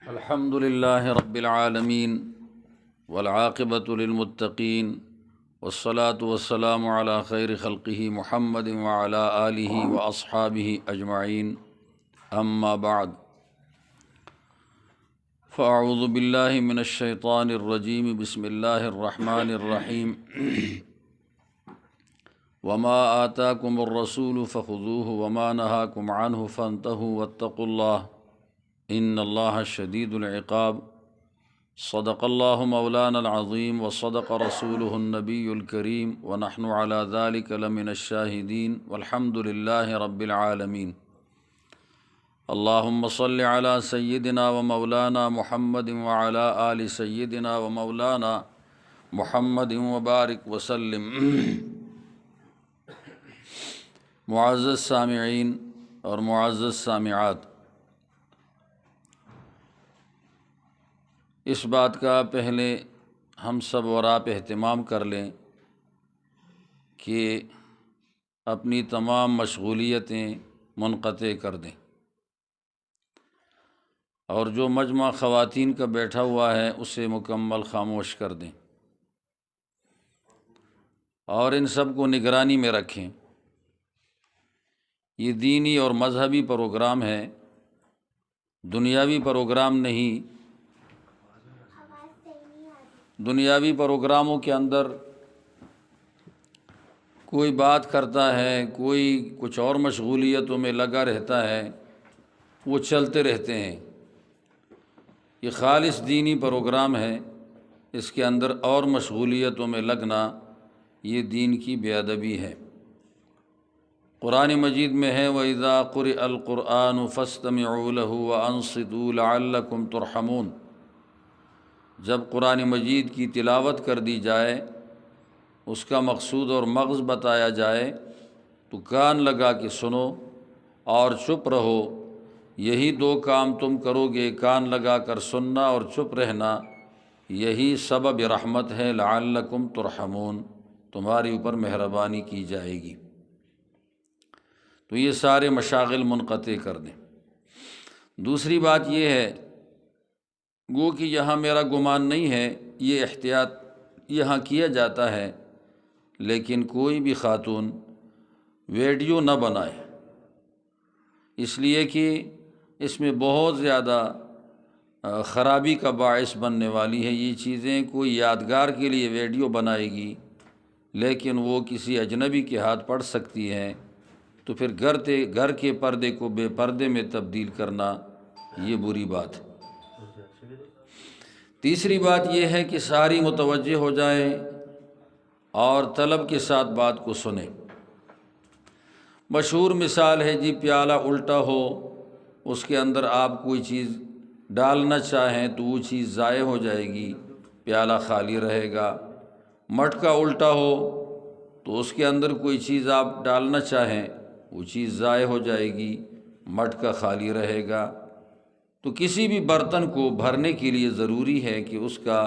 الحمد للہ رب العالمین والعاقبۃ للمتقین والصلاة والسلام علی خیر خلقہ محمد وعلی آلہ واصحابہ اجمعین اما بعد فاعوذ باللہ من الشیطان الرجیم بسم اللہ الرحمن الرحیم وما آتاکم الرسول فخذوہ وما نہاکم عنہ فانتہوا واتقوا اللہ ان اللہ شدید العقاب صدق اللہ مولانا العظیم وصدق رسولہ النبی الکریم ونحن علی ذلک لمن الشاہدین والحمد للہ رب العالمین اللہم صل علی سیدنا ومولانا محمد وعلی آل سیدنا ومولانا محمد وبارک وسلم۔ معزز سامعین اور معزز سامعات، اس بات کا پہلے ہم سب اور آپ اہتمام کر لیں کہ اپنی تمام مشغولیتیں منقطع کر دیں، اور جو مجمع خواتین کا بیٹھا ہوا ہے اسے مکمل خاموش کر دیں، اور ان سب کو نگرانی میں رکھیں۔ یہ دینی اور مذہبی پروگرام ہے، دنیاوی پروگرام نہیں۔ دنیاوی پروگراموں کے اندر کوئی بات کرتا ہے، کوئی کچھ اور مشغولیتوں میں لگا رہتا ہے، وہ چلتے رہتے ہیں۔ یہ خالص دینی پروگرام ہے، اس کے اندر اور مشغولیتوں میں لگنا یہ دین کی بے ادبی ہے۔ قرآن مجید میں ہے وَإِذَا قُرِئَ الْقُرْآنُ فَاسْتَمِعُوا لَهُ وَأَنصِتُوا لَعَلَّكُمْ تُرْحَمُونَ۔ جب قرآن مجید کی تلاوت کر دی جائے، اس کا مقصود اور مغز بتایا جائے تو کان لگا کے سنو اور چپ رہو۔ یہی دو کام تم کرو گے، کان لگا کر سننا اور چپ رہنا، یہی سبب رحمت ہے۔ لعلکم ترحمون، تمہاری اوپر مہربانی کی جائے گی۔ تو یہ سارے مشاغل منقطع کر دیں۔ دوسری بات یہ ہے، گو کہ یہاں میرا گمان نہیں ہے، یہ احتیاط یہاں کیا جاتا ہے، لیکن کوئی بھی خاتون ویڈیو نہ بنائے، اس لیے کہ اس میں بہت زیادہ خرابی کا باعث بننے والی ہے۔ یہ چیزیں کوئی یادگار کے لیے ویڈیو بنائے گی، لیکن وہ کسی اجنبی کے ہاتھ پڑ سکتی ہیں، تو پھر گھر کے پردے کو بے پردے میں تبدیل کرنا یہ بری بات ہے۔ تیسری بات یہ ہے کہ ساری متوجہ ہو جائیں اور طلب کے ساتھ بات کو سنیں۔ مشہور مثال ہے جی، پیالہ الٹا ہو، اس کے اندر آپ کوئی چیز ڈالنا چاہیں تو وہ چیز ضائع ہو جائے گی، پیالہ خالی رہے گا۔ مٹکا الٹا ہو تو اس کے اندر کوئی چیز آپ ڈالنا چاہیں، وہ چیز ضائع ہو جائے گی، مٹکا خالی رہے گا۔ تو کسی بھی برتن کو بھرنے کے لیے ضروری ہے کہ اس کا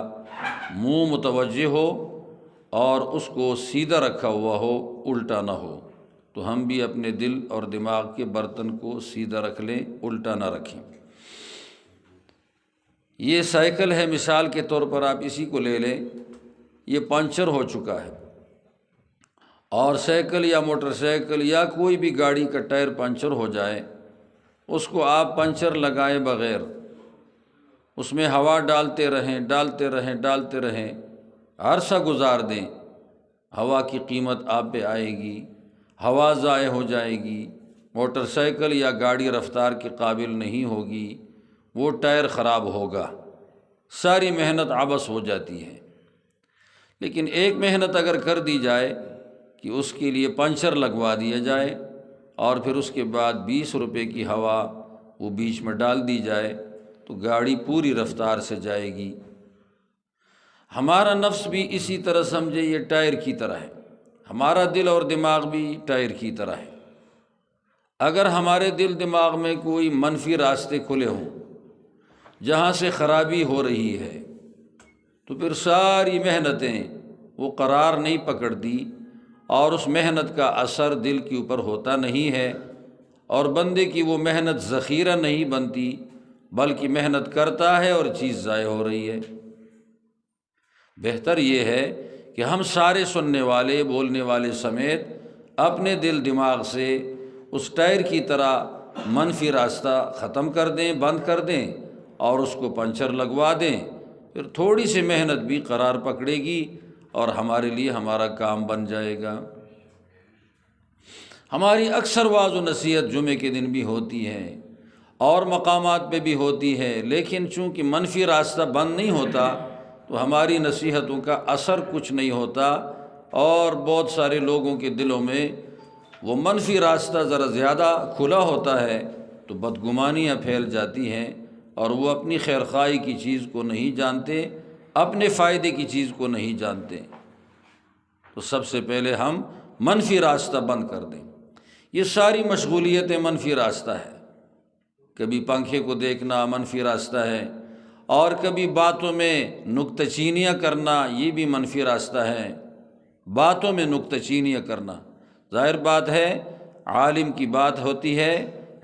منہ متوجہ ہو اور اس کو سیدھا رکھا ہوا ہو، الٹا نہ ہو۔ تو ہم بھی اپنے دل اور دماغ کے برتن کو سیدھا رکھ لیں، الٹا نہ رکھیں۔ یہ سائیکل ہے، مثال کے طور پر آپ اسی کو لے لیں، یہ پنچر ہو چکا ہے، اور سائیکل یا موٹر سائیکل یا کوئی بھی گاڑی کا ٹائر پنچر ہو جائے، اس کو آپ پنچر لگائے بغیر اس میں ہوا ڈالتے رہیں، عرصہ گزار دیں، ہوا کی قیمت آپ پہ آئے گی، ہوا ضائع ہو جائے گی، موٹر سائیکل یا گاڑی رفتار کے قابل نہیں ہوگی، وہ ٹائر خراب ہوگا، ساری محنت عبث ہو جاتی ہے۔ لیکن ایک محنت اگر کر دی جائے کہ اس کے لیے پنچر لگوا دیا جائے، اور پھر اس کے بعد 20 روپے کی ہوا وہ بیچ میں ڈال دی جائے، تو گاڑی پوری رفتار سے جائے گی۔ ہمارا نفس بھی اسی طرح سمجھے، یہ ٹائر کی طرح ہے، ہمارا دل اور دماغ بھی ٹائر کی طرح ہے۔ اگر ہمارے دل دماغ میں کوئی منفی راستے کھلے ہوں جہاں سے خرابی ہو رہی ہے، تو پھر ساری محنتیں وہ قرار نہیں پکڑتی، اور اس محنت کا اثر دل کے اوپر ہوتا نہیں ہے، اور بندے کی وہ محنت ذخیرہ نہیں بنتی، بلکہ محنت کرتا ہے اور چیز ضائع ہو رہی ہے۔ بہتر یہ ہے کہ ہم سارے سننے والے بولنے والے سمیت اپنے دل دماغ سے اس ٹائر کی طرح منفی راستہ ختم کر دیں، بند کر دیں اور اس کو پنچر لگوا دیں، پھر تھوڑی سی محنت بھی قرار پکڑے گی اور ہمارے لیے ہمارا کام بن جائے گا۔ ہماری اکثر وعظ و نصیحت جمعے کے دن بھی ہوتی ہے اور مقامات پہ بھی ہوتی ہے، لیکن چونکہ منفی راستہ بند نہیں ہوتا تو ہماری نصیحتوں کا اثر کچھ نہیں ہوتا، اور بہت سارے لوگوں کے دلوں میں وہ منفی راستہ ذرا زیادہ کھلا ہوتا ہے تو بدگمانیاں پھیل جاتی ہیں اور وہ اپنی خیرخواہی کی چیز کو نہیں جانتے، اپنے فائدے کی چیز کو نہیں جانتے۔ تو سب سے پہلے ہم منفی راستہ بند کر دیں۔ یہ ساری مشغولیتیں منفی راستہ ہے، کبھی پنکھے کو دیکھنا منفی راستہ ہے، اور کبھی باتوں میں نکتہ چینیاں کرنا، یہ بھی منفی راستہ ہے۔ باتوں میں نکتہ چینیاں کرنا، ظاہر بات ہے عالم کی بات ہوتی ہے،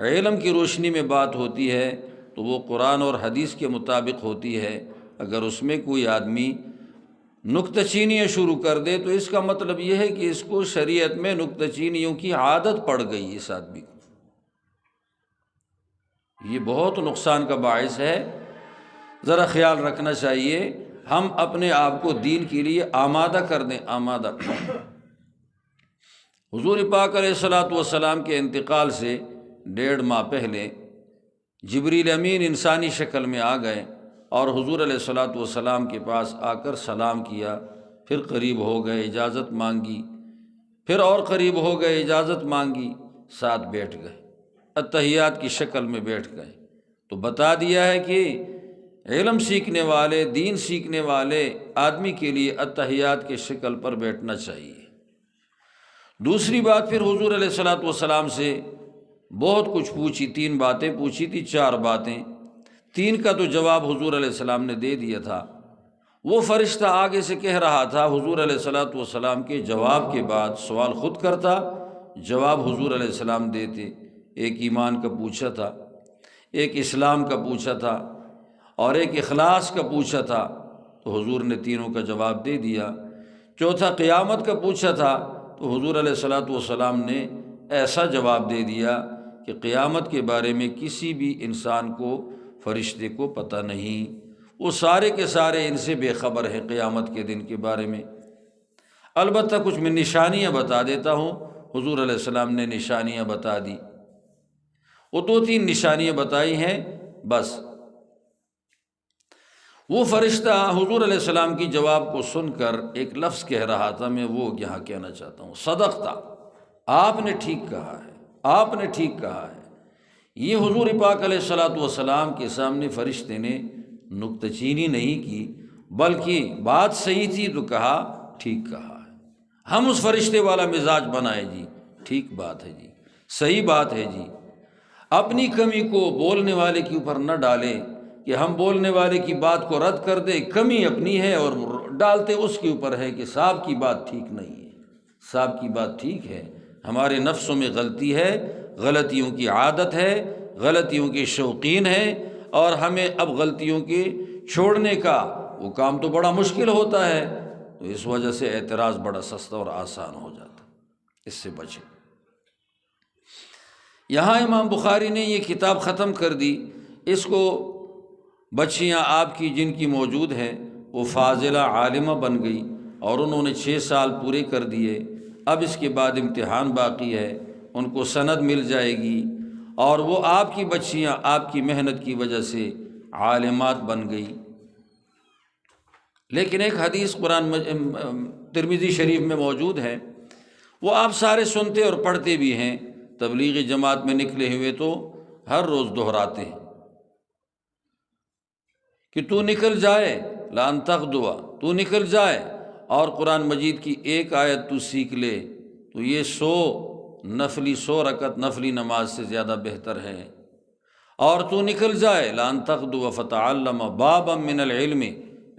علم کی روشنی میں بات ہوتی ہے تو وہ قرآن اور حدیث کے مطابق ہوتی ہے۔ اگر اس میں کوئی آدمی نکتہ چینیاں شروع کر دے تو اس کا مطلب یہ ہے کہ اس کو شریعت میں نکتہ چینیوں کی عادت پڑ گئی اس آدمی کو۔ یہ بہت نقصان کا باعث ہے، ذرا خیال رکھنا چاہیے، ہم اپنے آپ کو دین کے لیے آمادہ کر دیں، آمادہ۔ حضور پاک علیہ الصلاۃ والسلام کے انتقال سے 1.5 ماہ پہلے جبریل امین انسانی شکل میں آ گئے اور حضور علیہ الصلاۃ والسلام کے پاس آ کر سلام کیا، پھر قریب ہو گئے، اجازت مانگی، پھر اور قریب ہو گئے، اجازت مانگی، ساتھ بیٹھ گئے، اتحیات کی شکل میں بیٹھ گئے۔ تو بتا دیا ہے کہ علم سیکھنے والے، دین سیکھنے والے آدمی کے لیے اتحیات کی شکل پر بیٹھنا چاہیے۔ دوسری بات، پھر حضور علیہ الصلاۃ والسلام سے بہت کچھ پوچھی، 3 باتیں پوچھی تھی، 4 باتیں، 3 کا تو جواب حضور علیہ السلام نے دے دیا تھا۔ وہ فرشتہ آگے سے کہہ رہا تھا، حضور علیہ الصلاۃ والسلام کے جواب کے بعد سوال خود کرتا، جواب حضور علیہ السلام دیتے۔ ایک ایمان کا پوچھا تھا، ایک اسلام کا پوچھا تھا، اور ایک اخلاص کا پوچھا تھا، تو حضور نے تینوں کا جواب دے دیا۔ چوتھا قیامت کا پوچھا تھا تو حضور علیہ الصلاۃ والسلام نے ایسا جواب دے دیا کہ قیامت کے بارے میں کسی بھی انسان کو، فرشتے کو پتہ نہیں، وہ سارے کے سارے ان سے بے خبر ہیں قیامت کے دن کے بارے میں۔ البتہ کچھ میں نشانیاں بتا دیتا ہوں، حضور علیہ السلام نے نشانیاں بتا دی، وہ 2-3 نشانیاں بتائی ہیں بس۔ وہ فرشتہ حضور علیہ السلام کی جواب کو سن کر ایک لفظ کہہ رہا تھا، میں وہ یہاں کہنا چاہتا ہوں، صدقتا، آپ نے ٹھیک کہا ہے، آپ نے ٹھیک کہا ہے۔ یہ حضور پاک علیہ الصلاۃ والسلام کے سامنے فرشتے نے نکتہ چینی نہیں کی، بلکہ بات صحیح تھی تو کہا ٹھیک کہا ہے۔ ہم اس فرشتے والا مزاج بنائے جی، ٹھیک بات ہے جی، صحیح بات ہے جی، اپنی کمی کو بولنے والے کے اوپر نہ ڈالیں کہ ہم بولنے والے کی بات کو رد کر دیں، کمی اپنی ہے اور ڈالتے اس کے اوپر ہے کہ صاحب کی بات ٹھیک نہیں ہے، صاحب کی بات ٹھیک ہے۔ ہمارے نفسوں میں غلطی ہے، غلطیوں کی عادت ہے، غلطیوں کے شوقین ہیں، اور ہمیں اب غلطیوں کے چھوڑنے کا وہ کام تو بڑا مشکل ہوتا ہے، تو اس وجہ سے اعتراض بڑا سستا اور آسان ہو جاتا، اس سے بچیں۔ یہاں امام بخاری نے یہ کتاب ختم کر دی، اس کو بچیاں آپ کی جن کی موجود ہیں وہ فاضلہ عالمہ بن گئی اور انہوں نے 6 سال پورے کر دیے، اب اس کے بعد امتحان باقی ہے، ان کو سند مل جائے گی، اور وہ آپ کی بچیاں آپ کی محنت کی وجہ سے عالمات بن گئی۔ لیکن ایک حدیث قرآن ترمذی شریف میں موجود ہے، وہ آپ سارے سنتے اور پڑھتے بھی ہیں، تبلیغی جماعت میں نکلے ہوئے تو ہر روز دہراتے ہیں کہ تو نکل جائے لان تغدوا، تو نکل جائے اور قرآن مجید کی ایک آیت تو سیکھ لے تو یہ 100 رکعت نفلی نماز سے زیادہ بہتر ہے، اور تو نکل جائے لان تغدوا فتعلم بابا من العلم،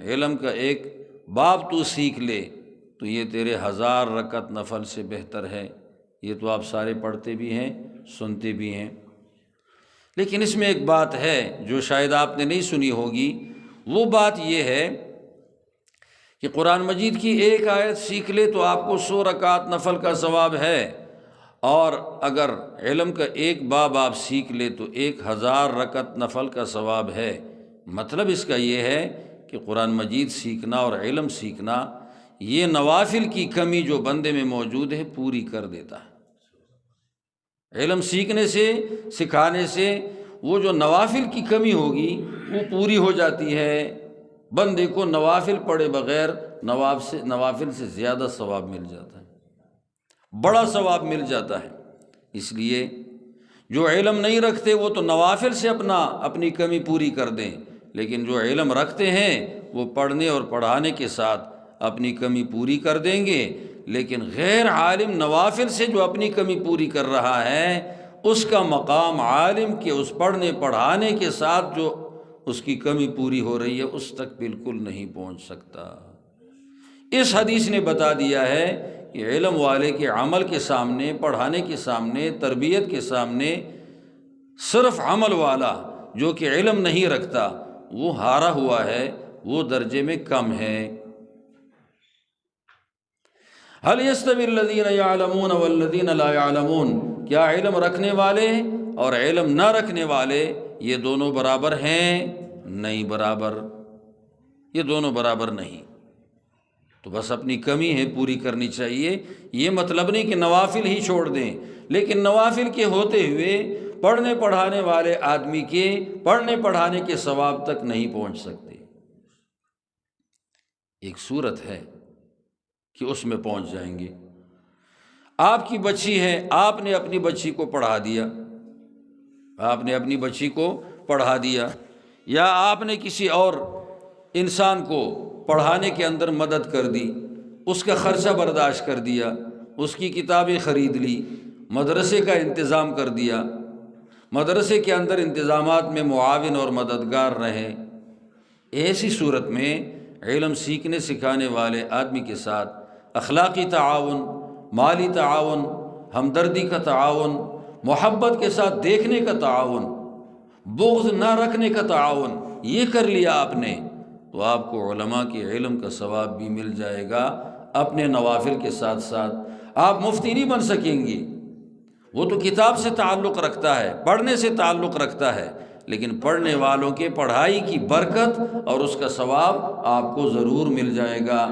علم کا ایک باب تو سیکھ لے تو یہ تیرے 1000 رکعت نفل سے بہتر ہے۔ یہ تو آپ سارے پڑھتے بھی ہیں، سنتے بھی ہیں، لیکن اس میں ایک بات ہے جو شاید آپ نے نہیں سنی ہوگی، وہ بات یہ ہے کہ قرآن مجید کی ایک آیت سیکھ لے تو آپ کو 100 رکعت نفل کا ثواب ہے، اور اگر علم کا ایک باب آپ سیکھ لے تو 1000 رکعت نفل کا ثواب ہے۔ مطلب اس کا یہ ہے کہ قرآن مجید سیکھنا اور علم سیکھنا یہ نوافل کی کمی جو بندے میں موجود ہے پوری کر دیتا ہے۔ علم سیکھنے سے، سکھانے سے وہ جو نوافل کی کمی ہوگی وہ پوری ہو جاتی ہے۔ بندے کو نوافل پڑھے بغیر نوافل سے زیادہ ثواب مل جاتا ہے، بڑا ثواب مل جاتا ہے۔ اس لیے جو علم نہیں رکھتے وہ تو نوافل سے اپنی کمی پوری کر دیں، لیکن جو علم رکھتے ہیں وہ پڑھنے اور پڑھانے کے ساتھ اپنی کمی پوری کر دیں گے۔ لیکن غیر عالم نوافل سے جو اپنی کمی پوری کر رہا ہے اس کا مقام عالم کے اس پڑھنے پڑھانے کے ساتھ جو اس کی کمی پوری ہو رہی ہے اس تک بالکل نہیں پہنچ سکتا۔ اس حدیث نے بتا دیا ہے کہ علم والے کے عمل کے سامنے، پڑھانے کے سامنے، تربیت کے سامنے صرف عمل والا جو کہ علم نہیں رکھتا وہ ہارا ہوا ہے، وہ درجے میں کم ہے۔ هل يستوي الذين يعلمون والذين لا يعلمون، کیا علم رکھنے والے اور علم نہ رکھنے والے یہ دونوں برابر ہیں؟ نہیں برابر، یہ دونوں برابر نہیں۔ تو بس اپنی کمی ہے پوری کرنی چاہیے۔ یہ مطلب نہیں کہ نوافل ہی چھوڑ دیں، لیکن نوافل کے ہوتے ہوئے پڑھنے پڑھانے والے آدمی کے پڑھنے پڑھانے کے ثواب تک نہیں پہنچ سکتے۔ ایک صورت ہے کہ اس میں پہنچ جائیں گے۔ آپ کی بچی ہے، آپ نے اپنی بچی کو پڑھا دیا، آپ نے اپنی بچی کو پڑھا دیا، یا آپ نے کسی اور انسان کو پڑھانے کے اندر مدد کر دی، اس کا خرچہ برداشت کر دیا، اس کی کتابیں خرید لی، مدرسے کا انتظام کر دیا، مدرسے کے اندر انتظامات میں معاون اور مددگار رہے۔ ایسی صورت میں علم سیکھنے سکھانے والے آدمی کے ساتھ اخلاقی تعاون، مالی تعاون، ہمدردی کا تعاون، محبت کے ساتھ دیکھنے کا تعاون، بغض نہ رکھنے کا تعاون، یہ کر لیا آپ نے تو آپ کو علماء کے علم کا ثواب بھی مل جائے گا۔ اپنے نوافل کے ساتھ ساتھ آپ مفتی نہیں بن سکیں گے، وہ تو کتاب سے تعلق رکھتا ہے، پڑھنے سے تعلق رکھتا ہے، لیکن پڑھنے والوں کے پڑھائی کی برکت اور اس کا ثواب آپ کو ضرور مل جائے گا۔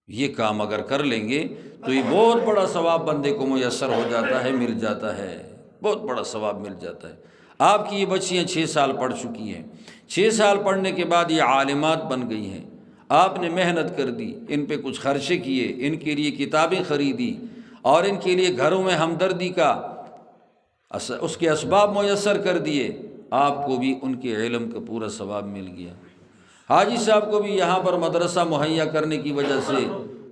یہ کام اگر کر لیں گے تو یہ بہت بڑا ثواب بندے کو میسر ہو جاتا ہے، مل جاتا ہے، بہت بڑا ثواب مل جاتا ہے۔ آپ کی یہ بچیاں 6 سال پڑھ چکی ہیں، 6 سال پڑھنے کے بعد یہ عالمات بن گئی ہیں، آپ نے محنت کر دی، ان پہ کچھ خرچے کیے، ان کے لیے کتابیں خریدی اور ان کے لیے گھروں میں ہمدردی کا اس کے اسباب میسر کر دیے، آپ کو بھی ان کے علم کا پورا ثواب مل گیا۔ حاجی صاحب کو بھی یہاں پر مدرسہ مہیا کرنے کی وجہ سے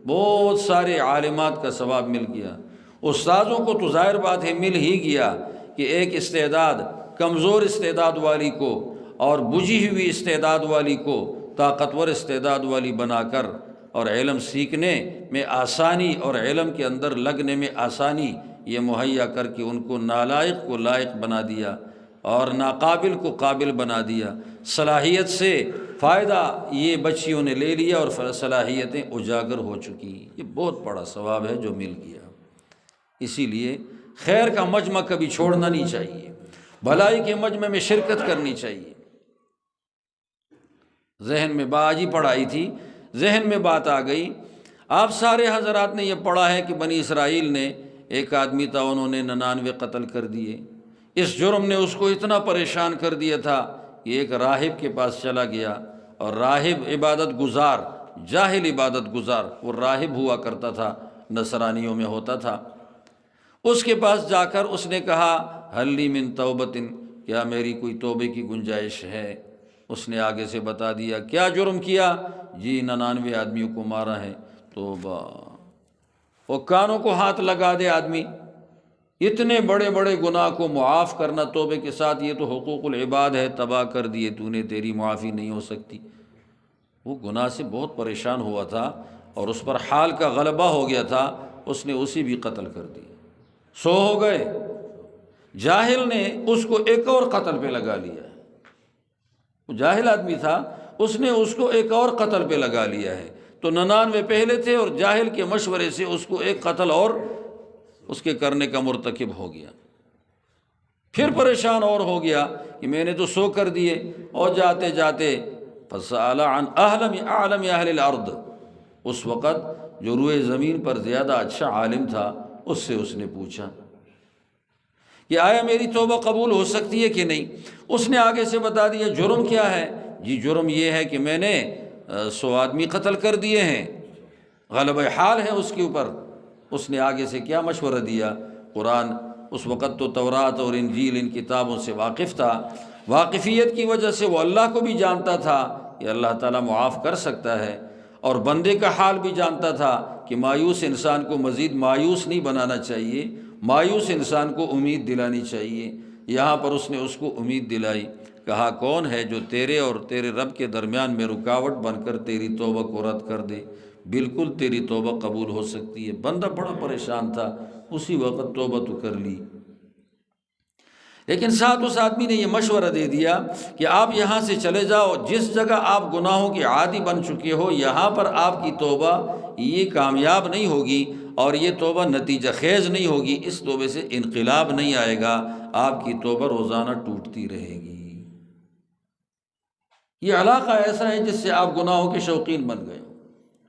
بہت سارے عالمات کا ثواب مل گیا۔ استاذوں کو تو ظاہر بات ہے مل ہی گیا کہ ایک استعداد، کمزور استعداد والی کو اور بجھی ہوئی استعداد والی کو طاقتور استعداد والی بنا کر اور علم سیکھنے میں آسانی اور علم کے اندر لگنے میں آسانی یہ مہیا کر کے ان کو نالائق کو لائق بنا دیا اور ناقابل کو قابل بنا دیا۔ صلاحیت سے فائدہ یہ بچیوں نے لے لیا اور صلاحیتیں اجاگر ہو چکی۔ یہ بہت بڑا ثواب ہے جو مل گیا۔ اسی لیے خیر کا مجمع کبھی چھوڑنا نہیں چاہیے، بھلائی کے مجمع میں شرکت کرنی چاہیے۔ ذہن میں آج ہی پڑھائی تھی، ذہن میں بات آ گئی، آپ سارے حضرات نے یہ پڑھا ہے کہ بنی اسرائیل نے ایک آدمی تھا، انہوں نے 99 قتل کر دیے۔ اس جرم نے اس کو اتنا پریشان کر دیا تھا کہ ایک راہب کے پاس چلا گیا، اور راہب عبادت گزار، جاہل عبادت گزار، وہ راہب ہوا کرتا تھا، نصرانیوں میں ہوتا تھا۔ اس کے پاس جا کر اس نے کہا حل لی من توبۃ، کیا میری کوئی توبے کی گنجائش ہے؟ اس نے آگے سے بتا دیا کیا جرم کیا؟ جی 99 آدمیوں کو مارا ہے۔ توبہ! وہ کانوں کو ہاتھ لگا دے آدمی، اتنے بڑے بڑے گناہ کو معاف کرنا توبے کے ساتھ، یہ تو حقوق العباد ہے، تباہ کر دیے تو نے، تیری معافی نہیں ہو سکتی۔ وہ گناہ سے بہت پریشان ہوا تھا اور اس پر حال کا غلبہ ہو گیا تھا، اس نے اسی بھی قتل کر دیا۔ 100 ہو گئے، جاہل نے اس کو ایک اور قتل پہ لگا لیا ہے، وہ جاہل آدمی تھا، اس نے اس کو ایک اور قتل پہ لگا لیا ہے۔ تو 99 پہلے تھے اور جاہل کے مشورے سے اس کو ایک قتل اور اس کے کرنے کا مرتکب ہو گیا۔ پھر پریشان اور ہو گیا کہ میں نے تو 100 کر دیے، اور جاتے جاتے فسأل عن اعلم اہل الارض، اس وقت جو روئے زمین پر زیادہ اچھا عالم تھا اس سے اس نے پوچھا کہ آیا میری توبہ قبول ہو سکتی ہے کہ نہیں؟ اس نے آگے سے بتا دیا جرم کیا ہے؟ جی جرم یہ ہے کہ میں نے 100 آدمی قتل کر دیے ہیں، غلبہ حال ہے اس کے اوپر۔ اس نے آگے سے کیا مشورہ دیا؟ قرآن اس وقت تو تورات اور انجیل ان کتابوں سے واقف تھا، واقفیت کی وجہ سے وہ اللہ کو بھی جانتا تھا کہ اللہ تعالیٰ معاف کر سکتا ہے، اور بندے کا حال بھی جانتا تھا کہ مایوس انسان کو مزید مایوس نہیں بنانا چاہیے، مایوس انسان کو امید دلانی چاہیے۔ یہاں پر اس نے اس کو امید دلائی، کہا کون ہے جو تیرے اور تیرے رب کے درمیان میں رکاوٹ بن کر تیری توبہ کو رد کر دے؟ بالکل تیری توبہ قبول ہو سکتی ہے۔ بندہ بڑا پریشان تھا، اسی وقت توبہ تو کر لی، لیکن ساتھ اس آدمی نے یہ مشورہ دے دیا کہ آپ یہاں سے چلے جاؤ، جس جگہ آپ گناہوں کے عادی بن چکے ہو یہاں پر آپ کی توبہ یہ کامیاب نہیں ہوگی، اور یہ توبہ نتیجہ خیز نہیں ہوگی، اس توبے سے انقلاب نہیں آئے گا، آپ کی توبہ روزانہ ٹوٹتی رہے گی۔ یہ علاقہ ایسا ہے جس سے آپ گناہوں کے شوقین بن گئے،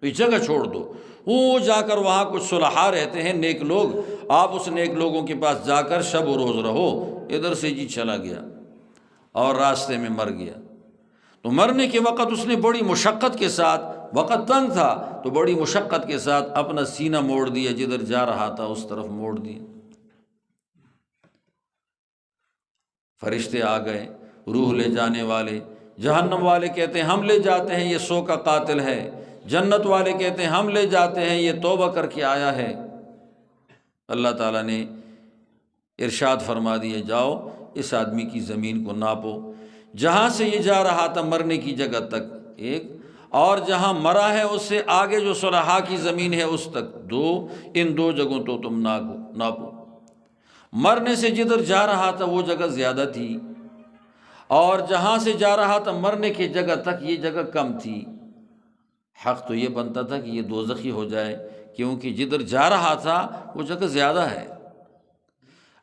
تو یہ جگہ چھوڑ دو۔ وہ جا کر وہاں کچھ صلحاء رہتے ہیں، نیک لوگ، آپ اس نیک لوگوں کے پاس جا کر شب و روز رہو۔ ادھر سے جی چلا گیا اور راستے میں مر گیا، تو مرنے کے وقت اس نے بڑی مشقت کے ساتھ، وقت تنگ تھا تو بڑی مشقت کے ساتھ اپنا سینہ موڑ دیا، جدھر جا رہا تھا اس طرف موڑ دیا۔ فرشتے آ گئے، روح لے جانے والے، جہنم والے کہتے ہیں ہم لے جاتے ہیں، یہ 100 کا قاتل ہے، جنت والے کہتے ہیں ہم لے جاتے ہیں، یہ توبہ کر کے آیا ہے۔ اللہ تعالیٰ نے ارشاد فرما دیا جاؤ اس آدمی کی زمین کو ناپو، جہاں سے یہ جا رہا تھا مرنے کی جگہ تک ایک، اور جہاں مرا ہے اس سے آگے جو صلحاء کی زمین ہے اس تک 2، ان 2 جگہوں تو تم ناپو۔ مرنے سے جدھر جا رہا تھا وہ جگہ زیادہ تھی، اور جہاں سے جا رہا تھا مرنے کی جگہ تک یہ جگہ کم تھی۔ حق تو یہ بنتا تھا کہ یہ دوزخی ہو جائے، کیونکہ جدھر جا رہا تھا وہ جگہ زیادہ ہے۔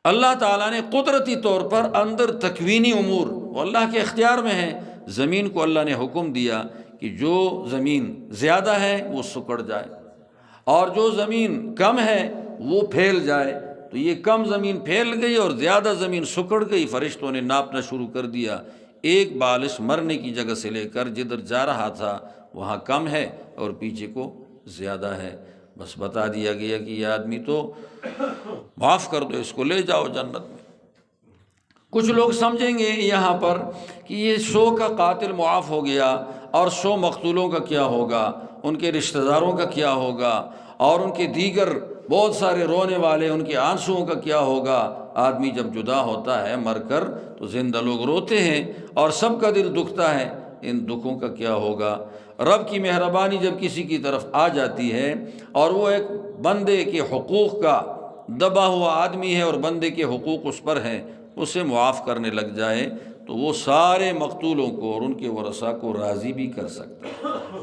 اللہ تعالیٰ نے قدرتی طور پر اندر تکوینی امور وہ اللہ کے اختیار میں ہیں، زمین کو اللہ نے حکم دیا کہ جو زمین زیادہ ہے وہ سکڑ جائے، اور جو زمین کم ہے وہ پھیل جائے۔ تو یہ کم زمین پھیل گئی اور زیادہ زمین سکڑ گئی۔ فرشتوں نے ناپنا شروع کر دیا، ایک بالش مرنے کی جگہ سے لے کر جدھر جا رہا تھا وہاں کم ہے اور پیچھے کو زیادہ ہے۔ بس بتا دیا گیا کہ یہ آدمی تو معاف کر دو، اس کو لے جاؤ جنت میں۔ کچھ لوگ سمجھیں گے یہاں پر کہ یہ 100 کا قاتل معاف ہو گیا، اور 100 مقتولوں کا کیا ہوگا، ان کے رشتہ داروں کا کیا ہوگا، اور ان کے دیگر بہت سارے رونے والے ان کے آنسوؤں کا کیا ہوگا۔ آدمی جب جدا ہوتا ہے مر کر تو زندہ لوگ روتے ہیں اور سب کا دل دکھتا ہے، ان دکھوں کا کیا ہوگا۔ رب کی مہربانی جب کسی کی طرف آ جاتی ہے اور وہ ایک بندے کے حقوق کا دبا ہوا آدمی ہے اور بندے کے حقوق اس پر ہیں، اسے معاف کرنے لگ جائے تو وہ سارے مقتولوں کو اور ان کے ورثاء کو راضی بھی کر سکتا ہے۔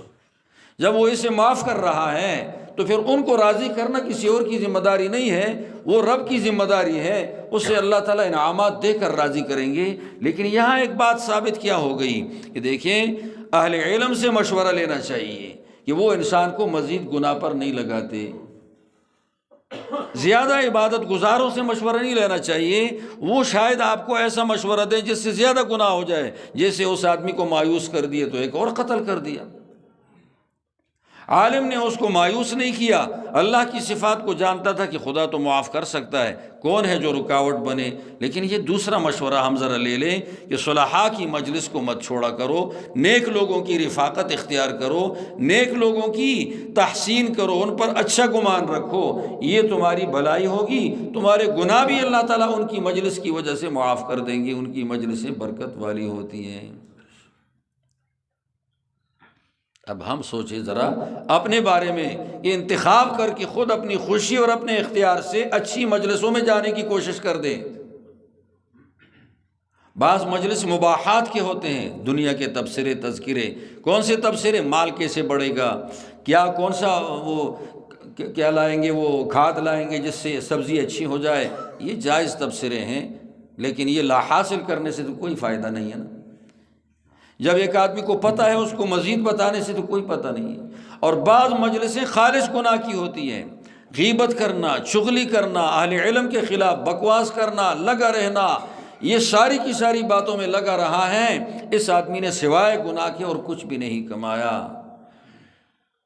جب وہ اسے معاف کر رہا ہے تو پھر ان کو راضی کرنا کسی اور کی ذمہ داری نہیں ہے، وہ رب کی ذمہ داری ہے، اسے اللہ تعالیٰ انعامات دے کر راضی کریں گے۔ لیکن یہاں ایک بات ثابت کیا ہو گئی کہ دیکھیں اہل علم سے مشورہ لینا چاہیے کہ وہ انسان کو مزید گناہ پر نہیں لگاتے۔ زیادہ عبادت گزاروں سے مشورہ نہیں لینا چاہیے، وہ شاید آپ کو ایسا مشورہ دیں جس سے زیادہ گناہ ہو جائے، جیسے اس آدمی کو مایوس کر دیے تو ایک اور قتل کر دیا۔ عالم نے اس کو مایوس نہیں کیا، اللہ کی صفات کو جانتا تھا کہ خدا تو معاف کر سکتا ہے، کون ہے جو رکاوٹ بنے۔ لیکن یہ دوسرا مشورہ ہم ذرا لے لیں کہ صلحاء کی مجلس کو مت چھوڑا کرو، نیک لوگوں کی رفاقت اختیار کرو، نیک لوگوں کی تحسین کرو، ان پر اچھا گمان رکھو، یہ تمہاری بھلائی ہوگی، تمہارے گناہ بھی اللہ تعالیٰ ان کی مجلس کی وجہ سے معاف کر دیں گے، ان کی مجلسیں برکت والی ہوتی ہیں۔ اب ہم سوچیں ذرا اپنے بارے میں کہ انتخاب کر کے خود اپنی خوشی اور اپنے اختیار سے اچھی مجلسوں میں جانے کی کوشش کر دیں۔ بعض مجلس مباحات کے ہوتے ہیں، دنیا کے تبصرے تذکرے۔ کون سے تبصرے؟ مال کیسے بڑھے گا، کیا کون سا وہ کیا لائیں گے، وہ کھاد لائیں گے جس سے سبزی اچھی ہو جائے، یہ جائز تبصرے ہیں، لیکن یہ لا حاصل کرنے سے تو کوئی فائدہ نہیں ہے نا۔ جب ایک آدمی کو پتہ ہے، اس کو مزید بتانے سے تو کوئی پتہ نہیں ہے۔ اور بعض مجلسیں خالص گناہ کی ہوتی ہیں، غیبت کرنا، چغلی کرنا، اہل علم کے خلاف بکواس کرنا، لگا رہنا، یہ ساری کی ساری باتوں میں لگا رہا ہے، اس آدمی نے سوائے گناہ کے اور کچھ بھی نہیں کمایا۔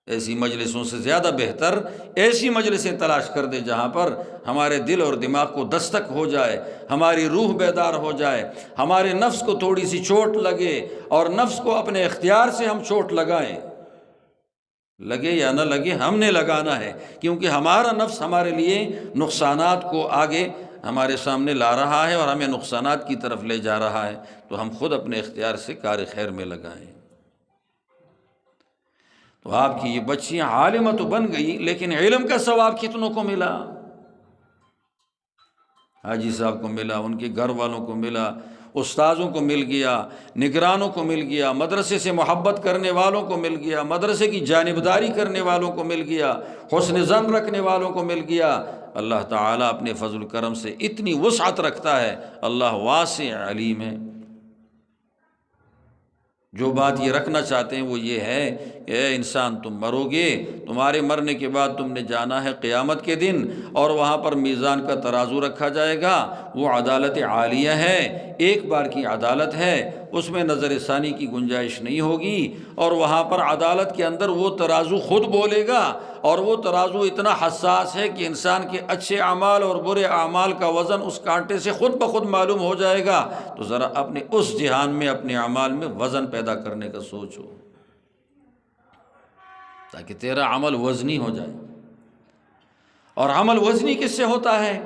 ایسی مجلسوں سے زیادہ بہتر ایسی مجلسیں تلاش کر دے جہاں پر ہمارے دل اور دماغ کو دستک ہو جائے، ہماری روح بیدار ہو جائے، ہمارے نفس کو تھوڑی سی چوٹ لگے، اور نفس کو اپنے اختیار سے ہم چوٹ لگائیں، لگے یا نہ لگے ہم نے لگانا ہے، کیونکہ ہمارا نفس ہمارے لیے نقصانات کو آگے ہمارے سامنے لا رہا ہے اور ہمیں نقصانات کی طرف لے جا رہا ہے، تو ہم خود اپنے اختیار سے کار خیر میں لگائیں۔ تو آپ کی یہ بچیاں عالمہ تو بن گئی، لیکن علم کا ثواب کتنوں کو ملا؟ حاجی صاحب کو ملا، ان کے گھر والوں کو ملا، استاذوں کو مل گیا، نگرانوں کو مل گیا، مدرسے سے محبت کرنے والوں کو مل گیا، مدرسے کی جانبداری کرنے والوں کو مل گیا، حسن ظن رکھنے والوں کو مل گیا۔ اللہ تعالیٰ اپنے فضل و کرم سے اتنی وسعت رکھتا ہے، اللہ واسع علیم ہے۔ جو بات یہ رکھنا چاہتے ہیں وہ یہ ہے کہ اے انسان، تم مرو گے، تمہارے مرنے کے بعد تم نے جانا ہے قیامت کے دن، اور وہاں پر میزان کا ترازو رکھا جائے گا، وہ عدالت عالیہ ہے، ایک بار کی عدالت ہے، اس میں نظر ثانی کی گنجائش نہیں ہوگی، اور وہاں پر عدالت کے اندر وہ ترازو خود بولے گا، اور وہ ترازو اتنا حساس ہے کہ انسان کے اچھے اعمال اور برے اعمال کا وزن اس کانٹے سے خود بخود معلوم ہو جائے گا۔ تو ذرا اپنے اس جہان میں اپنے اعمال میں وزن پیدا کرنے کا سوچو، تاکہ تیرا عمل وزنی ہو جائے۔ اور عمل وزنی کس سے ہوتا ہے؟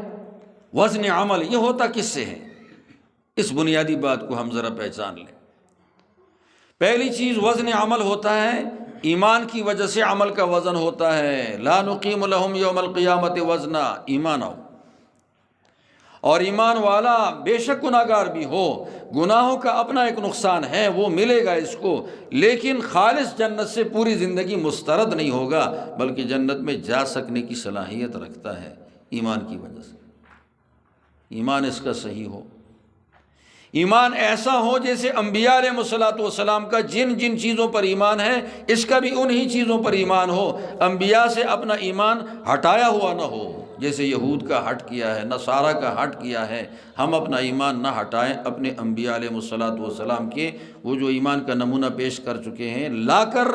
وزن عمل یہ ہوتا کس سے ہے؟ اس بنیادی بات کو ہم ذرا پہچان لیں۔ پہلی چیز، وزن عمل ہوتا ہے ایمان کی وجہ سے عمل کا وزن ہوتا ہے۔ لا نقیم لہم یوم القیامت وزنا، ایمان آؤ۔ اور ایمان والا بے شک گناہگار بھی ہو، گناہوں کا اپنا ایک نقصان ہے، وہ ملے گا اس کو، لیکن خالص جنت سے پوری زندگی مسترد نہیں ہوگا، بلکہ جنت میں جا سکنے کی صلاحیت رکھتا ہے ایمان کی وجہ سے۔ ایمان اس کا صحیح ہو، ایمان ایسا ہو جیسے انبیاء علیہ الصلوۃ والسلام کا جن جن چیزوں پر ایمان ہے، اس کا بھی انہی چیزوں پر ایمان ہو، انبیاء سے اپنا ایمان ہٹایا ہوا نہ ہو، جیسے یہود کا ہٹ کیا ہے، نصارہ کا ہٹ کیا ہے۔ ہم اپنا ایمان نہ ہٹائیں اپنے انبیاء علیہ الصلوۃ والسلام کے، وہ جو ایمان کا نمونہ پیش کر چکے ہیں، لا کر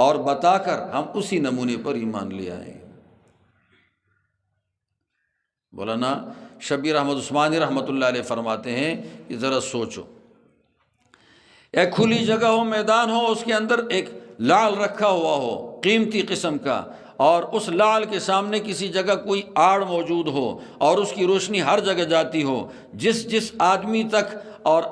اور بتا کر ہم اسی نمونے پر ایمان لے آئیں۔ مولانا شبیر احمد عثمانی رحمۃ اللہ علیہ فرماتے ہیں کہ ذرا سوچو، ایک کھلی جگہ ہو، میدان ہو، اس کے اندر ایک لعل رکھا ہوا ہو قیمتی قسم کا، اور اس لعل کے سامنے کسی جگہ کوئی آڑ موجود ہو، اور اس کی روشنی ہر جگہ جاتی ہو، جس آدمی تک، اور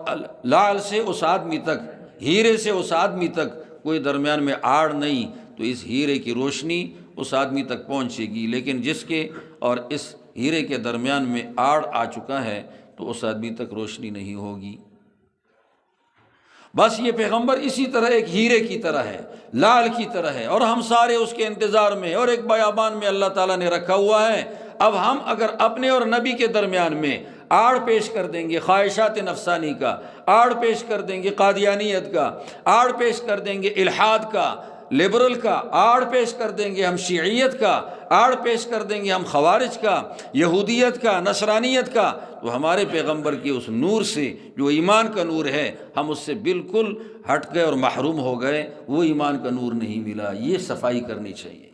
لعل سے اس آدمی تک، ہیرے سے اس آدمی تک کوئی درمیان میں آڑ نہیں، تو اس ہیرے کی روشنی اس آدمی تک پہنچے گی، لیکن جس کے اور اس ہیرے کے درمیان میں آڑ آ چکا ہے تو اس آدمی تک روشنی نہیں ہوگی۔ بس یہ پیغمبر اسی طرح ایک ہیرے کی طرح ہے، لعل کی طرح ہے، اور ہم سارے اس کے انتظار میں، اور ایک بیابان میں اللہ تعالیٰ نے رکھا ہوا ہے۔ اب ہم اگر اپنے اور نبی کے درمیان میں آڑ پیش کر دیں گے خواہشات نفسانی کا، آڑ پیش کر دیں گے قادیانیت کا، آڑ پیش کر دیں گے الحاد کا، لبرل کا، آڑ پیش کر دیں گے ہم شیعیت کا، آڑ پیش کر دیں گے ہم خوارج کا، یہودیت کا، نصرانیت کا، تو ہمارے پیغمبر کے اس نور سے جو ایمان کا نور ہے، ہم اس سے بالکل ہٹ گئے اور محروم ہو گئے، وہ ایمان کا نور نہیں ملا۔ یہ صفائی کرنی چاہیے۔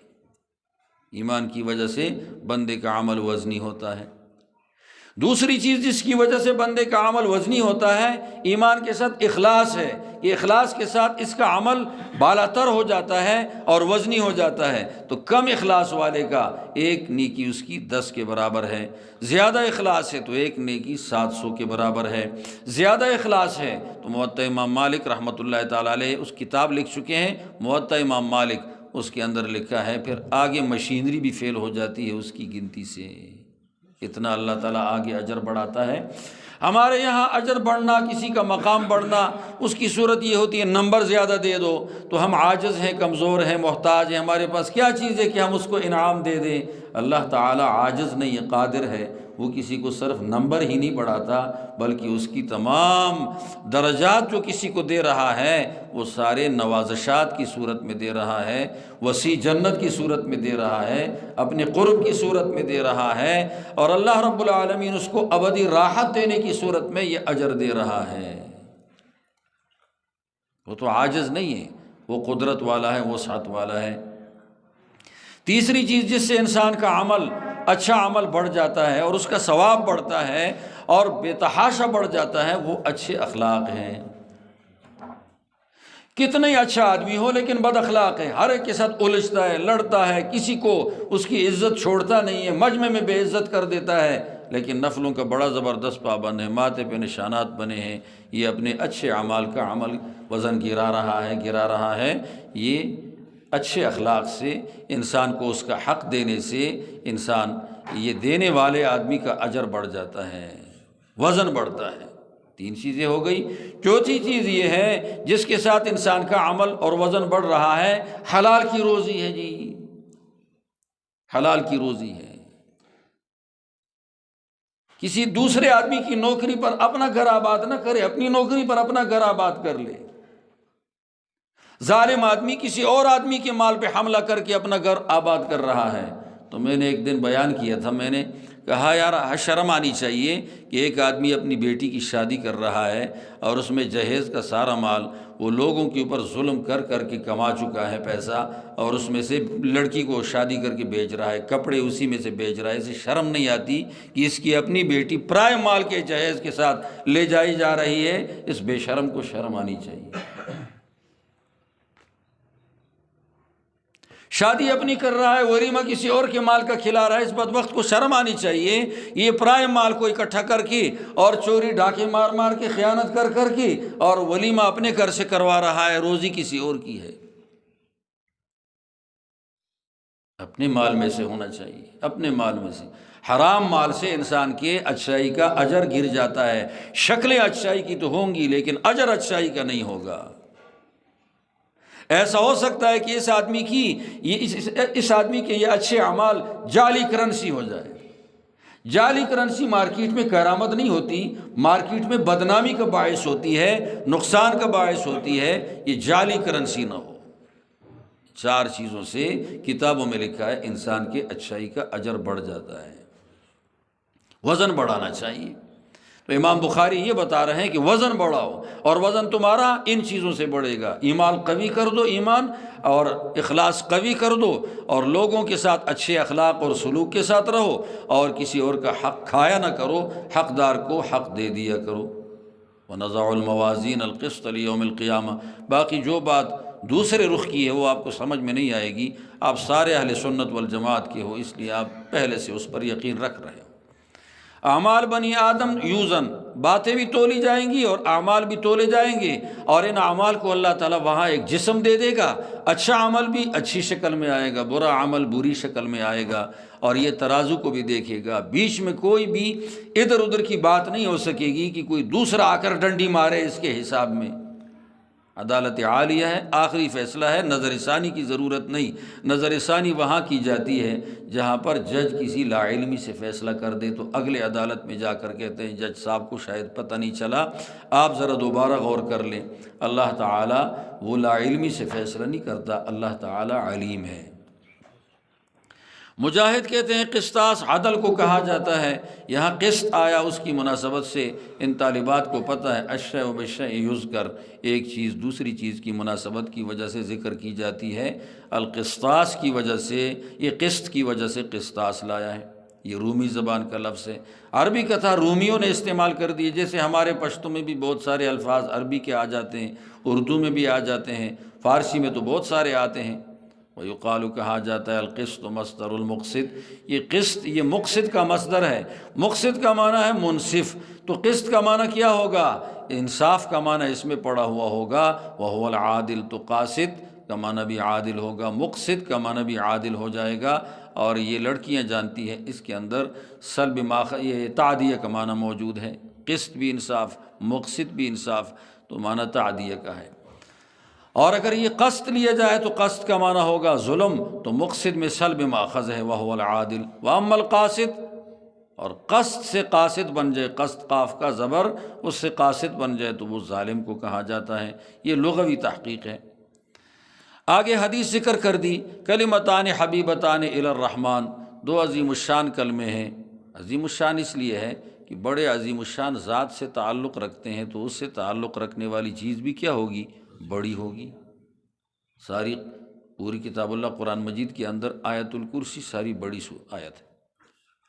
ایمان کی وجہ سے بندے کا عمل وزنی ہوتا ہے۔ دوسری چیز جس کی وجہ سے بندے کا عمل وزنی ہوتا ہے، ایمان کے ساتھ اخلاص ہے، کہ اخلاص کے ساتھ اس کا عمل بالاتر ہو جاتا ہے اور وزنی ہو جاتا ہے۔ تو کم اخلاص والے کا ایک نیکی اس کی 10 کے برابر ہے، زیادہ اخلاص ہے تو ایک نیکی 700 کے برابر ہے۔ زیادہ اخلاص ہے تو موطا امام مالک رحمۃ اللہ تعالیٰ علیہ اس کتاب لکھ چکے ہیں، موطا امام مالک، اس کے اندر لکھا ہے پھر آگے مشینری بھی فیل ہو جاتی ہے اس کی گنتی سے، اتنا اللہ تعالیٰ آگے اجر بڑھاتا ہے۔ ہمارے یہاں اجر بڑھنا، کسی کا مقام بڑھنا، اس کی صورت یہ ہوتی ہے نمبر زیادہ دے دو، تو ہم عاجز ہیں، کمزور ہیں، محتاج ہیں، ہمارے پاس کیا چیز ہے کہ ہم اس کو انعام دے دیں۔ اللہ تعالیٰ عاجز نہیں، قادر ہے، وہ کسی کو صرف نمبر ہی نہیں بڑھاتا، بلکہ اس کی تمام درجات جو کسی کو دے رہا ہے وہ سارے نوازشات کی صورت میں دے رہا ہے، وسیع جنت کی صورت میں دے رہا ہے، اپنے قرب کی صورت میں دے رہا ہے، اور اللہ رب العالمین اس کو ابدی راحت دینے کی صورت میں یہ اجر دے رہا ہے۔ وہ تو عاجز نہیں ہے، وہ قدرت والا ہے، وسعت والا ہے۔ تیسری چیز جس سے انسان کا عمل، اچھا عمل بڑھ جاتا ہے اور اس کا ثواب بڑھتا ہے اور بے تحاشا بڑھ جاتا ہے، وہ اچھے اخلاق ہیں۔ کتنا ہی اچھا آدمی ہو لیکن بد اخلاق ہے، ہر ایک کے ساتھ الجھتا ہے، لڑتا ہے، کسی کو اس کی عزت چھوڑتا نہیں ہے، مجمع میں بے عزت کر دیتا ہے، لیکن نفلوں کا بڑا زبردست پابند ہے، ماتھے پہ نشانات بنے ہیں، یہ اپنے اچھے اعمال کا عمل وزن گرا رہا ہے۔ یہ اچھے اخلاق سے انسان کو اس کا حق دینے سے انسان، یہ دینے والے آدمی کا اجر بڑھ جاتا ہے، وزن بڑھتا ہے۔ تین چیزیں ہو گئی۔ چوتھی چیز یہ ہے جس کے ساتھ انسان کا عمل اور وزن بڑھ رہا ہے، حلال کی روزی ہے جی، حلال کی روزی ہے۔ کسی دوسرے آدمی کی نوکری پر اپنا گھر آباد نہ کرے، اپنی نوکری پر اپنا گھر آباد کر لے۔ ظالم آدمی کسی اور آدمی کے مال پہ حملہ کر کے اپنا گھر آباد کر رہا ہے۔ تو میں نے ایک دن بیان کیا تھا، میں نے کہا یار شرم آنی چاہیے کہ ایک آدمی اپنی بیٹی کی شادی کر رہا ہے اور اس میں جہیز کا سارا مال وہ لوگوں کے اوپر ظلم کر کر کے کما چکا ہے پیسہ، اور اس میں سے لڑکی کو شادی کر کے بیچ رہا ہے، کپڑے اسی میں سے بیچ رہا ہے۔ اسے شرم نہیں آتی کہ اس کی اپنی بیٹی پرائے مال کے جہیز کے ساتھ لے جائی جا رہی ہے؟ اس بے شرم کو شرم آنی چاہیے۔ شادی اپنی کر رہا ہے، ولیمہ کسی اور کے مال کا کھلا رہا ہے، اس بدبخت کو شرم آنی چاہیے۔ یہ پرائے مال کو اکٹھا کر کے اور چوری ڈاکے مار مار کے، خیانت کر کر کے، اور ولیمہ اپنے گھر سے کروا رہا ہے، روزی کسی اور کی ہے۔ اپنے مال میں سے ہونا چاہیے، اپنے مال میں سے۔ حرام مال سے انسان کے اچھائی کا اجر گر جاتا ہے۔ شکلیں اچھائی کی تو ہوں گی لیکن اجر اچھائی کا نہیں ہوگا۔ ایسا ہو سکتا ہے کہ اس آدمی کے یہ اچھے اعمال جعلی کرنسی ہو جائے۔ جعلی کرنسی مارکیٹ میں کرامت نہیں ہوتی، مارکیٹ میں بدنامی کا باعث ہوتی ہے، نقصان کا باعث ہوتی ہے۔ یہ جعلی کرنسی نہ ہو۔ چار چیزوں سے کتابوں میں لکھا ہے انسان کے اچھائی کا اجر بڑھ جاتا ہے۔ وزن بڑھانا چاہیے۔ تو امام بخاری یہ بتا رہے ہیں کہ وزن بڑھاؤ، اور وزن تمہارا ان چیزوں سے بڑھے گا۔ ایمان قوی کر دو، ایمان اور اخلاص قوی کر دو، اور لوگوں کے ساتھ اچھے اخلاق اور سلوک کے ساتھ رہو، اور کسی اور کا حق کھایا نہ کرو، حقدار کو حق دے دیا کرو۔ وَنَضَعُ الْمَوَازِينَ الْقِسْطَ لِيَوْمِ الْقِيَامَةِ۔ باقی جو بات دوسرے رخ کی ہے وہ آپ کو سمجھ میں نہیں آئے گی، آپ سارے اہل سنت والجماعت کے ہو، اس لیے آپ پہلے سے اس پر یقین رکھ رہے ہو۔ اعمال بنی آدم یوزن، باتیں بھی تولی جائیں گی اور اعمال بھی تولے جائیں گے، اور ان اعمال کو اللہ تعالیٰ وہاں ایک جسم دے دے گا۔ اچھا عمل بھی اچھی شکل میں آئے گا، برا عمل بری شکل میں آئے گا، اور یہ ترازو کو بھی دیکھے گا۔ بیچ میں کوئی بھی ادھر ادھر کی بات نہیں ہو سکے گی کہ کوئی دوسرا آ کر ڈنڈی مارے اس کے حساب میں۔ عدالت عالیہ ہے، آخری فیصلہ ہے، نظر ثانی کی ضرورت نہیں۔ نظر ثانی وہاں کی جاتی ہے جہاں پر جج کسی لا علمی سے فیصلہ کر دے، تو اگلے عدالت میں جا کر کہتے ہیں جج صاحب کو شاید پتہ نہیں چلا، آپ ذرا دوبارہ غور کر لیں۔ اللہ تعالیٰ وہ لا علمی سے فیصلہ نہیں کرتا، اللہ تعالیٰ علیم ہے۔ مجاہد کہتے ہیں قسطاس عدل کو کہا جاتا ہے، یہاں قسط آیا اس کی مناسبت سے ان طالبات کو پتہ ہے الشیء بالشیء یذکر، ایک چیز دوسری چیز کی مناسبت کی وجہ سے ذکر کی جاتی ہے۔ القسطاس کی وجہ سے، یہ قسط کی وجہ سے قسطاس لایا ہے، یہ رومی زبان کا لفظ ہے۔ عربی کا تھا، رومیوں نے استعمال کر دیے، جیسے ہمارے پشتو میں بھی بہت سارے الفاظ عربی کے آ جاتے ہیں، اردو میں بھی آ جاتے ہیں، فارسی میں تو بہت سارے آتے ہیں۔ وَيُقَالُ کہا جاتا ہے القسط مصدر المقسط، یہ قسط یہ مقسط کا مصدر ہے۔ مقسط کا معنی ہے منصف، تو قسط کا معنی کیا ہوگا؟ انصاف کا معنی اس میں پڑا ہوا ہوگا، وَهُوَ الْعَادِلُ، تو قاسط کا معنی بھی عادل ہوگا، مقسط کا معنی بھی عادل ہو جائے گا۔ اور یہ لڑکیاں جانتی ہیں اس کے اندر سلب یہ تعدیہ کا معنی موجود ہے۔ قسط بھی انصاف، مقسط بھی انصاف، تو معنی تعدیہ کا ہے۔ اور اگر یہ قسط لیا جائے تو قسط کا معنی ہوگا ظلم، تو مقسط میں سلب ماخذ ہے، وہو العادل۔ واما القاسط، اور قسط سے قاسط بن جائے، قسط قاف کا زبر اس سے قاسط بن جائے تو وہ ظالم کو کہا جاتا ہے۔ یہ لغوی تحقیق ہے۔ آگے حدیث ذکر کر دی، کلمتان حبیبتان الی الرحمن، دو عظیم الشان کلمے ہیں۔ عظیم الشان اس لیے ہے کہ بڑے عظیم الشان ذات سے تعلق رکھتے ہیں، تو اس سے تعلق رکھنے والی چیز بھی کیا ہوگی؟ بڑی ہوگی۔ ساری پوری کتاب اللہ قرآن مجید کے اندر آیت الکرسی ساری بڑی آیت ہے،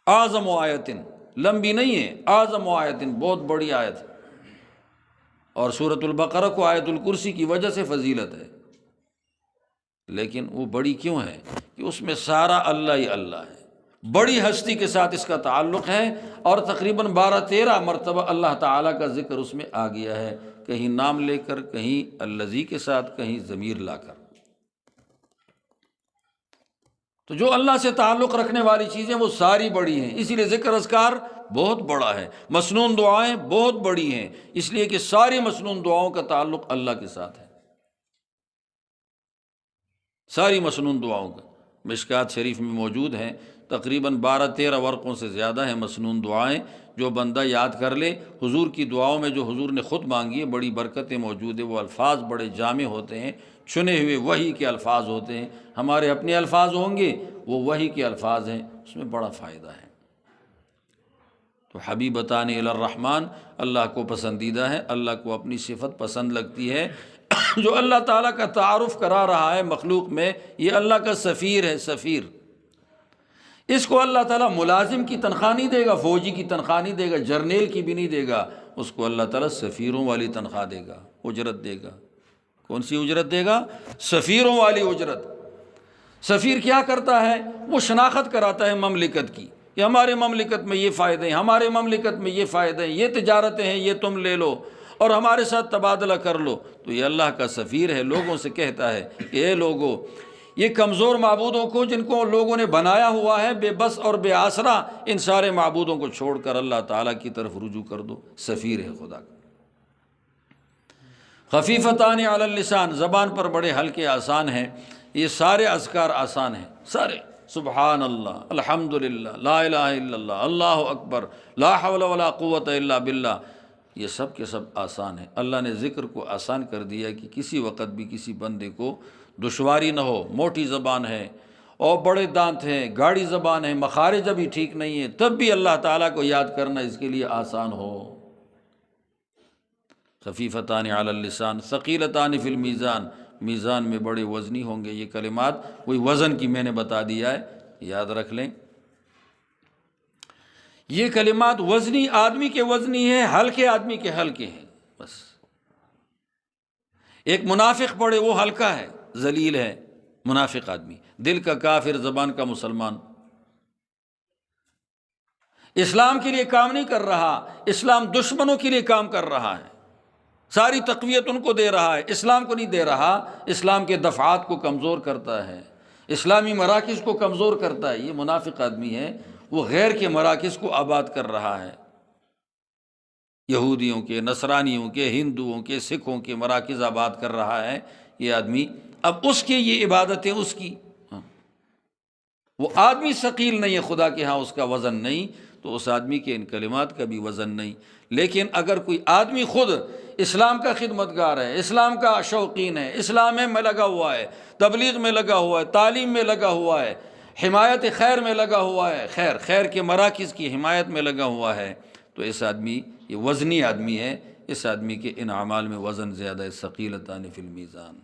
اعظم آیتن، لمبی نہیں ہے، اعظم آیتن، بہت بڑی آیت ہے۔ اور سورۃ البقرہ کو آیت الکرسی کی وجہ سے فضیلت ہے، لیکن وہ بڑی کیوں ہے؟ کہ اس میں سارا اللہ ہی اللہ ہے، بڑی ہستی کے ساتھ اس کا تعلق ہے، اور تقریباً 12-13 مرتبہ اللہ تعالیٰ کا ذکر اس میں آ گیا ہے، کہیں نام لے کر، کہیں الذی کے ساتھ، کہیں ضمیر لا کر۔ تو جو اللہ سے تعلق رکھنے والی چیزیں وہ ساری بڑی ہیں، اسی لیے ذکر اذکار بہت بڑا ہے، مسنون دعائیں بہت بڑی ہیں، اس لیے کہ ساری مسنون دعاؤں کا تعلق اللہ کے ساتھ ہے، ساری مسنون دعاؤں کا۔ مشکات شریف میں موجود ہیں، تقریباً 12-13 ورقوں سے زیادہ ہیں مسنون دعائیں، جو بندہ یاد کر لے۔ حضور کی دعاؤں میں جو حضور نے خود مانگی ہے بڑی برکتیں موجود ہیں، وہ الفاظ بڑے جامع ہوتے ہیں، چنے ہوئے وحی کے الفاظ ہوتے ہیں۔ ہمارے اپنے الفاظ ہوں گے، وہ وحی کے الفاظ ہیں، اس میں بڑا فائدہ ہے۔ تو حبیبتان الی الرحمن اللہ کو پسندیدہ ہے، اللہ کو اپنی صفت پسند لگتی ہے۔ جو اللہ تعالیٰ کا تعارف کرا رہا ہے مخلوق میں، یہ اللہ کا سفیر ہے، سفیر۔ اس کو اللہ تعالیٰ ملازم کی تنخواہ نہیں دے گا، فوجی کی تنخواہ نہیں دے گا، جرنیل کی بھی نہیں دے گا، اس کو اللہ تعالیٰ سفیروں والی تنخواہ دے گا، اجرت دے گا۔ کون سی اجرت دے گا؟ سفیروں والی اجرت۔ سفیر کیا کرتا ہے؟ وہ شناخت کراتا ہے مملکت کی، کہ ہمارے مملکت میں یہ فائدے ہیں، ہمارے مملکت میں یہ فائدے ہیں، یہ تجارتیں ہیں، یہ تم لے لو اور ہمارے ساتھ تبادلہ کر لو۔ تو یہ اللہ کا سفیر ہے، لوگوں سے کہتا ہے کہ اے لوگو، یہ کمزور معبودوں کو جن کو لوگوں نے بنایا ہوا ہے، بے بس اور بے آسرا، ان سارے معبودوں کو چھوڑ کر اللہ تعالیٰ کی طرف رجوع کر دو۔ سفیر ہے خدا کا۔ خفیفتان علی اللسان، زبان پر بڑے ہلکے آسان ہیں۔ یہ سارے اذکار آسان ہیں، سارے، سبحان اللہ، الحمدللہ، لا الہ الا اللہ، اللہ اکبر، لا حول ولا قوت الا باللہ، یہ سب کے سب آسان ہیں۔ اللہ نے ذکر کو آسان کر دیا کہ کسی وقت بھی کسی بندے کو دشواری نہ ہو۔ موٹی زبان ہے اور بڑے دانت ہیں، گاڑی زبان ہے، مخارج ابھی ٹھیک نہیں ہے، تب بھی اللہ تعالیٰ کو یاد کرنا اس کے لیے آسان ہو۔ خفیفتان علی اللسان ثقیلتان فی المیزان، میزان میں بڑے وزنی ہوں گے۔ یہ کلمات کوئی وزن کی میں نے بتا دیا ہے، یاد رکھ لیں۔ یہ کلمات وزنی آدمی کے وزنی ہیں، ہلکے آدمی کے ہلکے ہیں، بس۔ ایک منافق پڑھے وہ ہلکا ہے، ذلیل ہے، منافق آدمی، دل کا کافر، زبان کا مسلمان، اسلام کے لیے کام نہیں کر رہا، اسلام دشمنوں کے لیے کام کر رہا ہے، ساری تقویت ان کو دے رہا ہے، اسلام کو نہیں دے رہا، اسلام کے دفعات کو کمزور کرتا ہے، اسلامی مراکز کو کمزور کرتا ہے۔ یہ منافق آدمی ہے، وہ غیر کے مراکز کو آباد کر رہا ہے، یہودیوں کے، نصرانیوں کے، ہندوؤں کے، سکھوں کے مراکز آباد کر رہا ہے یہ آدمی۔ اب اس کے یہ عبادتیں اس کی، وہ آدمی ثقیل نہیں ہے خدا کے ہاں، اس کا وزن نہیں، تو اس آدمی کے ان کلمات کا بھی وزن نہیں۔ لیکن اگر کوئی آدمی خود اسلام کا خدمتگار ہے، اسلام کا شوقین ہے، اسلام میں لگا ہوا ہے، تبلیغ میں لگا ہوا ہے، تعلیم میں لگا ہوا ہے، حمایت خیر میں لگا ہوا ہے، خیر کے مراکز کی حمایت میں لگا ہوا ہے، تو اس آدمی، یہ وزنی آدمی ہے، اس آدمی کے ان اعمال میں وزن زیادہ ہے۔ ثقیلتان فی المیزان،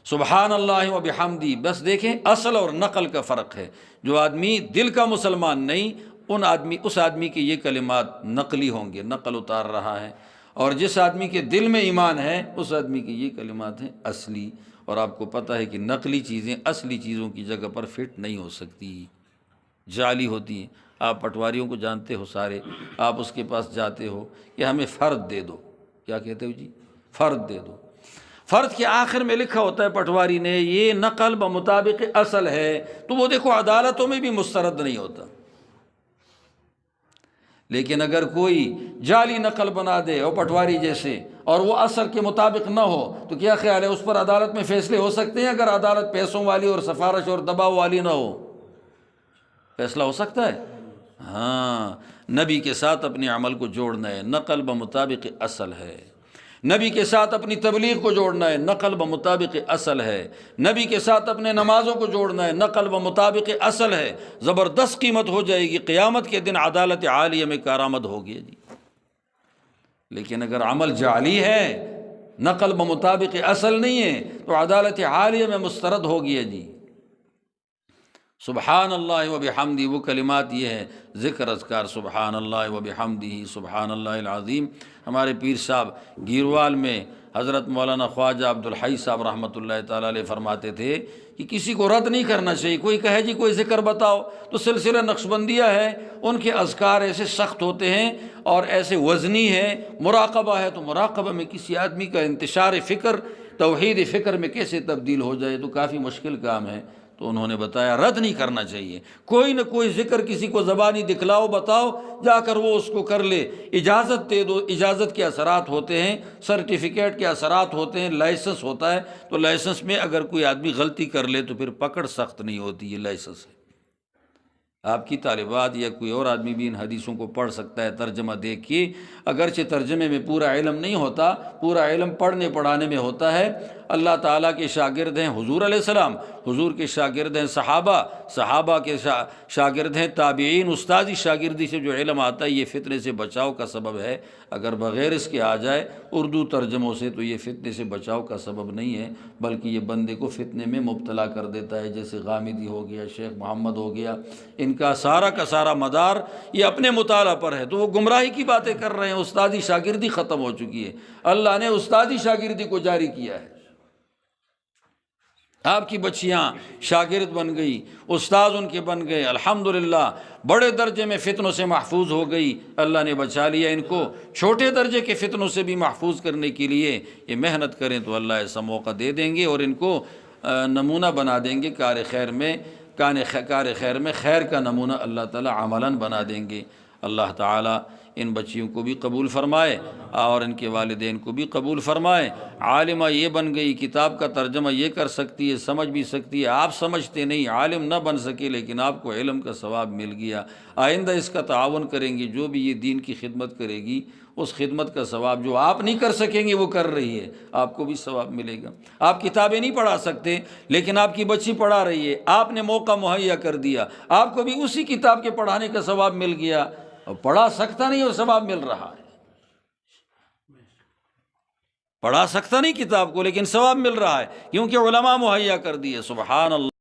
سبحان اللہ و بحمدی۔ بس دیکھیں اصل اور نقل کا فرق ہے۔ جو آدمی دل کا مسلمان نہیں، اس آدمی کے یہ کلمات نقلی ہوں گے، نقل اتار رہا ہے، اور جس آدمی کے دل میں ایمان ہے اس آدمی کے یہ کلمات ہیں اصلی۔ اور آپ کو پتہ ہے کہ نقلی چیزیں اصلی چیزوں کی جگہ پر فٹ نہیں ہو سکتی، جعلی ہوتی ہیں۔ آپ پٹواریوں کو جانتے ہو سارے، آپ اس کے پاس جاتے ہو کہ ہمیں فرد دے دو، کیا کہتے ہو جی؟ فرد دے دو۔ فرد کے آخر میں لکھا ہوتا ہے پٹواری نے یہ نقل بمطابق اصل ہے، تو وہ دیکھو عدالتوں میں بھی مسترد نہیں ہوتا۔ لیکن اگر کوئی جعلی نقل بنا دے اور پٹواری جیسے اور وہ اثر کے مطابق نہ ہو تو کیا خیال ہے اس پر عدالت میں فیصلے ہو سکتے ہیں؟ اگر عدالت پیسوں والی اور سفارش اور دباؤ والی نہ ہو فیصلہ ہو سکتا ہے؟ ہاں، نبی کے ساتھ اپنے عمل کو جوڑنا ہے، نقل بمطابق اصل ہے۔ نبی کے ساتھ اپنی تبلیغ کو جوڑنا ہے، نقل بمطابق اصل ہے۔ نبی کے ساتھ اپنے نمازوں کو جوڑنا ہے، نقل بمطابق اصل ہے۔ زبردست قیمت ہو جائے گی، قیامت کے دن عدالت عالیہ میں کارآمد ہوگی جی۔ لیکن اگر عمل جعلی ہے، نقل بمطابق اصل نہیں ہے، تو عدالت عالیہ میں مسترد ہوگی جی۔ سبحان اللہ و بحمدہ، وہ کلمات یہ ہے ذکر اذکار سبحان اللہ و بحمدہ سبحان اللہ العظیم۔ ہمارے پیر صاحب گیروال میں حضرت مولانا خواجہ عبدالحی صاحب رحمۃ اللہ تعالیٰ علیہ فرماتے تھے کہ کسی کو رد نہیں کرنا چاہیے۔ کوئی کہے جی کوئی ذکر بتاؤ، تو سلسلہ نقشبندیہ ہے، ان کے اذکار ایسے سخت ہوتے ہیں اور ایسے وزنی ہے۔ مراقبہ ہے تو مراقبہ میں کسی آدمی کا انتشار فکر توحید فکر میں کیسے تبدیل ہو جائے تو کافی مشکل کام ہے۔ تو انہوں نے بتایا رد نہیں کرنا چاہیے، کوئی نہ کوئی ذکر کسی کو زبانی دکھلاؤ، بتاؤ، جا کر وہ اس کو کر لے، اجازت دے دو۔ اجازت کے اثرات ہوتے ہیں، سرٹیفکیٹ کے اثرات ہوتے ہیں، لائسنس ہوتا ہے، تو لائسنس میں اگر کوئی آدمی غلطی کر لے تو پھر پکڑ سخت نہیں ہوتی، یہ لائسنس ہے۔ آپ کی طالبات یا کوئی اور آدمی بھی ان حدیثوں کو پڑھ سکتا ہے ترجمہ دیکھ کے، اگرچہ ترجمے میں پورا علم نہیں ہوتا، پورا علم پڑھنے پڑھانے میں ہوتا ہے۔ اللہ تعالیٰ کے شاگرد ہیں حضور علیہ السلام، حضور کے شاگرد ہیں صحابہ، صحابہ کے شاگرد ہیں تابعین۔ استادی شاگردی سے جو علم آتا ہے یہ فتنے سے بچاؤ کا سبب ہے۔ اگر بغیر اس کے آ جائے اردو ترجموں سے تو یہ فتنے سے بچاؤ کا سبب نہیں ہے، بلکہ یہ بندے کو فتنے میں مبتلا کر دیتا ہے۔ جیسے غامدی ہو گیا، شیخ محمد ہو گیا، ان کا سارا مدار یہ اپنے مطالعہ پر ہے، تو وہ گمراہی کی باتیں کر رہے ہیں۔ استادی شاگردی ختم ہو چکی ہے، اللہ نے استادی شاگردی کو جاری کیا ہے۔ آپ کی بچیاں شاگرد بن گئی، استاد ان کے بن گئے، الحمدللہ بڑے درجے میں فتنوں سے محفوظ ہو گئی، اللہ نے بچا لیا ان کو۔ چھوٹے درجے کے فتنوں سے بھی محفوظ کرنے کے لیے یہ محنت کریں تو اللہ ایسا موقع دے دیں گے اور ان کو نمونہ بنا دیں گے کار خیر میں خیر کا نمونہ اللہ تعالیٰ عملاً بنا دیں گے۔ اللہ تعالیٰ ان بچیوں کو بھی قبول فرمائے اور ان کے والدین کو بھی قبول فرمائے۔ عالمہ یہ بن گئی، کتاب کا ترجمہ یہ کر سکتی ہے، سمجھ بھی سکتی ہے، آپ سمجھتے نہیں، عالم نہ بن سکے لیکن آپ کو علم کا ثواب مل گیا۔ آئندہ اس کا تعاون کریں گے، جو بھی یہ دین کی خدمت کرے گی اس خدمت کا ثواب جو آپ نہیں کر سکیں گے وہ کر رہی ہے، آپ کو بھی ثواب ملے گا۔ آپ کتابیں نہیں پڑھا سکتے لیکن آپ کی بچی پڑھا رہی ہے، آپ نے موقع مہیا کر دیا، آپ کو بھی اسی کتاب کے پڑھانے کا ثواب مل گیا۔ اور پڑھا سکتا نہیں اور ثواب مل رہا ہے، پڑھا سکتا نہیں کتاب کو لیکن ثواب مل رہا ہے کیونکہ علماء مہیا کر دیے۔ سبحان اللہ۔